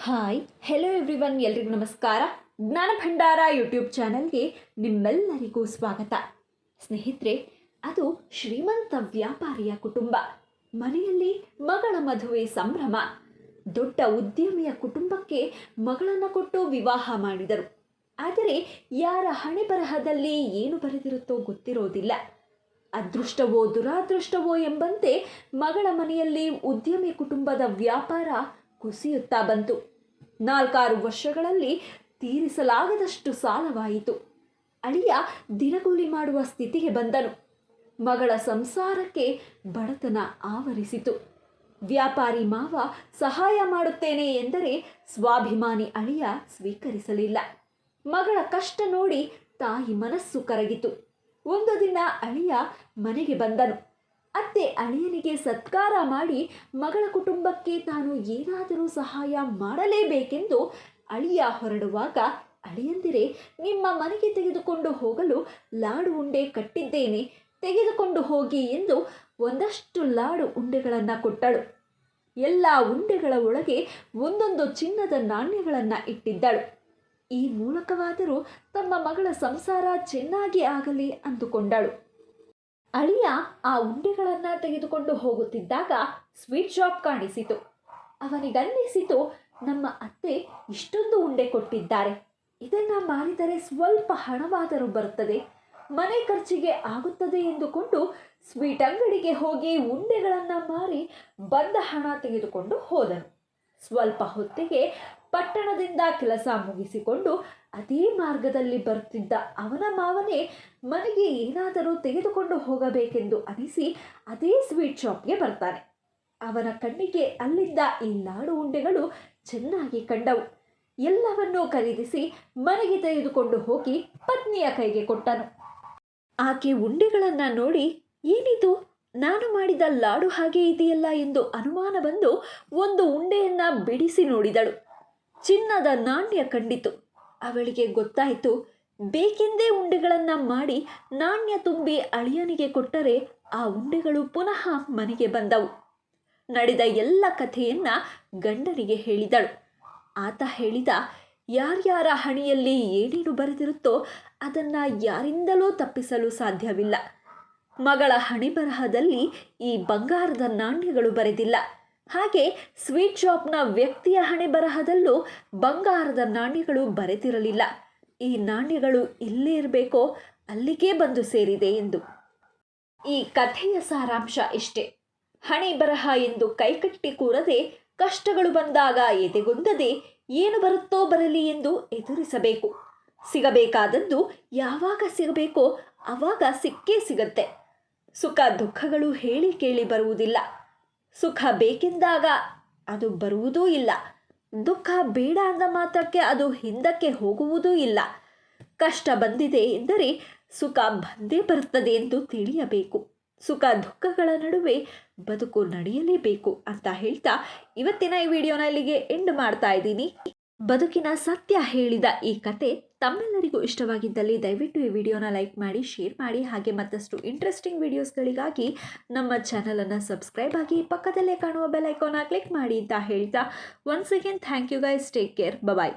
Hi hello everyone, ಎಲ್ರಿಗೂ ನಮಸ್ಕಾರ. ಜ್ಞಾನ ಭಂಡಾರ ಯೂಟ್ಯೂಬ್ ಚಾನಲ್ಗೆ ನಿಮ್ಮೆಲ್ಲರಿಗೂ ಸ್ವಾಗತ. ಸ್ನೇಹಿತರೆ, ಅದು ಶ್ರೀಮಂತ ವ್ಯಾಪಾರಿಯ ಕುಟುಂಬ. ಮನೆಯಲ್ಲಿ ಮಗಳ ಮದುವೆ ಸಂಭ್ರಮ. ದೊಡ್ಡ ಉದ್ಯಮಿಯ ಕುಟುಂಬಕ್ಕೆ ಮಗಳನ್ನು ಕೊಟ್ಟು ವಿವಾಹ ಮಾಡಿದರು. ಆದರೆ ಯಾರ ಹಣೆ ಬರಹದಲ್ಲಿ ಏನು ಬರೆದಿರುತ್ತೋ ಗೊತ್ತಿರೋದಿಲ್ಲ. ಅದೃಷ್ಟವೋ ದುರಾದೃಷ್ಟವೋ ಎಂಬಂತೆ ಮಗಳ ಮನೆಯಲ್ಲಿ ಉದ್ಯಮಿ ಕುಟುಂಬದ ವ್ಯಾಪಾರ ಕುಸಿಯುತ್ತಾ ಬಂತು. 4-6 ವರ್ಷಗಳಲ್ಲಿ ತೀರಿಸಲಾಗದಷ್ಟು ಸಾಲವಾಯಿತು. ಅಳಿಯ ದಿನಗೂಲಿ ಮಾಡುವ ಸ್ಥಿತಿಗೆ ಬಂದನು. ಮಗಳ ಸಂಸಾರಕ್ಕೆ ಬಡತನ ಆವರಿಸಿತು. ವ್ಯಾಪಾರಿ ಮಾವ ಸಹಾಯ ಮಾಡುತ್ತೇನೆ ಎಂದರೆ ಸ್ವಾಭಿಮಾನಿ ಅಳಿಯ ಸ್ವೀಕರಿಸಲಿಲ್ಲ. ಮಗಳ ಕಷ್ಟ ನೋಡಿ ತಾಯಿ ಮನಸ್ಸು ಕರಗಿತು. ಒಂದು ದಿನ ಅಳಿಯ ಮನೆಗೆ ಬಂದನು. ಅತ್ತೆ ಅಳಿಯನಿಗೆ ಸತ್ಕಾರ ಮಾಡಿ ಮಗಳ ಕುಟುಂಬಕ್ಕೆ ತಾನು ಏನಾದರೂ ಸಹಾಯ ಮಾಡಲೇಬೇಕೆಂದು ಅಳಿಯ ಹೊರಡುವಾಗ, ಅಳಿಯಂದಿರೆ, ನಿಮ್ಮ ಮನೆಗೆ ತೆಗೆದುಕೊಂಡು ಹೋಗಲು ಲಾಡು ಉಂಡೆ ಕಟ್ಟಿದ್ದೇನೆ, ತೆಗೆದುಕೊಂಡು ಹೋಗಿ ಎಂದು ಒಂದಷ್ಟು ಲಾಡು ಉಂಡೆಗಳನ್ನು ಕೊಟ್ಟಳು. ಎಲ್ಲ ಉಂಡೆಗಳ ಒಳಗೆ ಒಂದೊಂದು ಚಿನ್ನದ ನಾಣ್ಯಗಳನ್ನು ಇಟ್ಟಿದ್ದಳು. ಈ ಮೂಲಕವಾದರೂ ತಮ್ಮ ಮಗಳ ಸಂಸಾರ ಚೆನ್ನಾಗಿ ಆಗಲಿ ಅಂದುಕೊಂಡಳು. ಅಳಿಯ ಆ ಉಂಡೆಗಳನ್ನು ತೆಗೆದುಕೊಂಡು ಹೋಗುತ್ತಿದ್ದಾಗ ಸ್ವೀಟ್ ಶಾಪ್ ಕಾಣಿಸಿತು. ಅವನಿಗನ್ನಿಸಿತು, ನಮ್ಮ ಅತ್ತೆ ಇಷ್ಟೊಂದು ಉಂಡೆ ಕೊಟ್ಟಿದ್ದಾರೆ, ಇದನ್ನು ಮಾರಿದರೆ ಸ್ವಲ್ಪ ಹಣವಾದರೂ ಬರುತ್ತದೆ, ಮನೆ ಖರ್ಚಿಗೆ ಆಗುತ್ತದೆ ಎಂದುಕೊಂಡು ಸ್ವೀಟ್ ಅಂಗಡಿಗೆ ಹೋಗಿ ಉಂಡೆಗಳನ್ನು ಮಾರಿ ಬಂದ ಹಣ ತೆಗೆದುಕೊಂಡು ಹೋದನು. ಸ್ವಲ್ಪ ಹೊತ್ತಿಗೆ ಪಟ್ಟಣದಿಂದ ಕೆಲಸ ಮುಗಿಸಿಕೊಂಡು ಅದೇ ಮಾರ್ಗದಲ್ಲಿ ಬರುತ್ತಿದ್ದ ಅವನ ಮಾವನೇ ಮನೆಗೆ ಏನಾದರೂ ತೆಗೆದುಕೊಂಡು ಹೋಗಬೇಕೆಂದು ಅನಿಸಿ ಅದೇ ಸ್ವೀಟ್ ಶಾಪ್ಗೆ ಬರ್ತಾನೆ. ಅವನ ಕಣ್ಣಿಗೆ ಅಲ್ಲಿದ್ದ ಈ ಲಾಡು ಉಂಡೆಗಳು ಚೆನ್ನಾಗಿ ಕಂಡವು. ಎಲ್ಲವನ್ನೂ ಖರೀದಿಸಿ ಮನೆಗೆ ತೆಗೆದುಕೊಂಡು ಹೋಗಿ ಪತ್ನಿಯ ಕೈಗೆ ಕೊಟ್ಟನು. ಆಕೆ ಉಂಡೆಗಳನ್ನು ನೋಡಿ, ಏನಿದು, ನಾನು ಮಾಡಿದ ಲಾಡು ಹಾಗೆ ಇದೆಯಲ್ಲ ಎಂದು ಅನುಮಾನ ಬಂದು ಒಂದು ಉಂಡೆಯನ್ನು ಬಿಡಿಸಿ ನೋಡಿದಳು. ಚಿನ್ನದ ನಾಣ್ಯ ಕಂಡಿತು. ಅವಳಿಗೆ ಗೊತ್ತಾಯಿತು, ಬೇಕೆಂದೇ ಉಂಡೆಗಳನ್ನು ಮಾಡಿ ನಾಣ್ಯ ತುಂಬಿ ಅಳಿಯನಿಗೆ ಕೊಟ್ಟರೆ ಆ ಉಂಡೆಗಳು ಪುನಃ ಮನೆಗೆ ಬಂದವು. ನಡೆದ ಎಲ್ಲ ಕಥೆಯನ್ನ ಗಂಡನಿಗೆ ಹೇಳಿದಳು. ಆತ ಹೇಳಿದ, ಯಾರ್ಯಾರ ಹಣೆಯಲ್ಲಿ ಏನೇನು ಬರೆದಿರುತ್ತೋ ಅದನ್ನು ಯಾರಿಂದಲೂ ತಪ್ಪಿಸಲು ಸಾಧ್ಯವಿಲ್ಲ. ಮಗಳ ಹಣೆ ಬರಹದಲ್ಲಿ ಈ ಬಂಗಾರದ ನಾಣ್ಯಗಳು ಬರೆದಿಲ್ಲ. ಹಾಗೆ ಸ್ವೀಟ್ ಶಾಪ್ನ ವ್ಯಕ್ತಿಯ ಹಣೆ ಬರಹದಲ್ಲೂ ಬಂಗಾರದ ನಾಣ್ಯಗಳು ಬರೆದಿರಲಿಲ್ಲ. ಈ ನಾಣ್ಯಗಳು ಇಲ್ಲೇ ಇರಬೇಕೋ ಅಲ್ಲಿಗೆ ಬಂದು ಸೇರಿದೆ ಎಂದು. ಈ ಕಥೆಯ ಸಾರಾಂಶ ಇಷ್ಟೇ. ಹಣೆ ಬರಹ ಎಂದು ಕೈಕಟ್ಟಿ ಕೂರದೆ, ಕಷ್ಟಗಳು ಬಂದಾಗ ಎದೆಗುಂದದೆ ಏನು ಬರುತ್ತೋ ಬರಲಿ ಎಂದು ಎದುರಿಸಬೇಕು. ಸಿಗಬೇಕಾದದ್ದು ಯಾವಾಗ ಸಿಗಬೇಕೋ ಆವಾಗ ಸಿಕ್ಕೇ ಸಿಗತ್ತೆ. ಸುಖ ದುಃಖಗಳು ಹೇಳಿ ಕೇಳಿ ಬರುವುದಿಲ್ಲ. ಸುಖ ಬೇಕೆಂದಾಗ ಅದು ಬರುವುದೂ ಇಲ್ಲ. ದುಃಖ ಬೇಡ ಅಂದ ಮಾತ್ರಕ್ಕೆ ಅದು ಹಿಂದಕ್ಕೆ ಹೋಗುವುದೂ ಇಲ್ಲ. ಕಷ್ಟ ಬಂದಿದೆ ಎಂದರೆ ಸುಖ ಬಂದೇ ಬರುತ್ತದೆ ಎಂದು ತಿಳಿಯಬೇಕು. ಸುಖ ದುಃಖಗಳ ನಡುವೆ ಬದುಕು ನಡೆಯಲೇಬೇಕು ಅಂತ ಹೇಳ್ತಾ ಇವತ್ತಿನ ಈ ವಿಡಿಯೋನ ಇಲ್ಲಿಗೆ ಎಂಡ್ ಮಾಡ್ತಾ ಇದ್ದೀನಿ. ಬದುಕಿನ ಸತ್ಯ ಹೇಳಿದ ಈ ಕತೆ ತಮ್ಮೆಲ್ಲರಿಗೂ ಇಷ್ಟವಾಗಿದ್ದಲ್ಲಿ ದಯವಿಟ್ಟು ಈ ವಿಡಿಯೋನ ಲೈಕ್ ಮಾಡಿ, ಶೇರ್ ಮಾಡಿ. ಹಾಗೆ ಮತ್ತಷ್ಟು ಇಂಟ್ರೆಸ್ಟಿಂಗ್ ವಿಡಿಯೋಸ್ಗಳಿಗಾಗಿ ನಮ್ಮ ಚಾನಲನ್ನು ಸಬ್ಸ್ಕ್ರೈಬ್ ಆಗಿ ಪಕ್ಕದಲ್ಲೇ ಕಾಣುವ ಬೆಲ್ ಐಕಾನ್ನ ಕ್ಲಿಕ್ ಮಾಡಿ ಅಂತ ಹೇಳ್ತಾ once again thank you guys. Take care. Bye.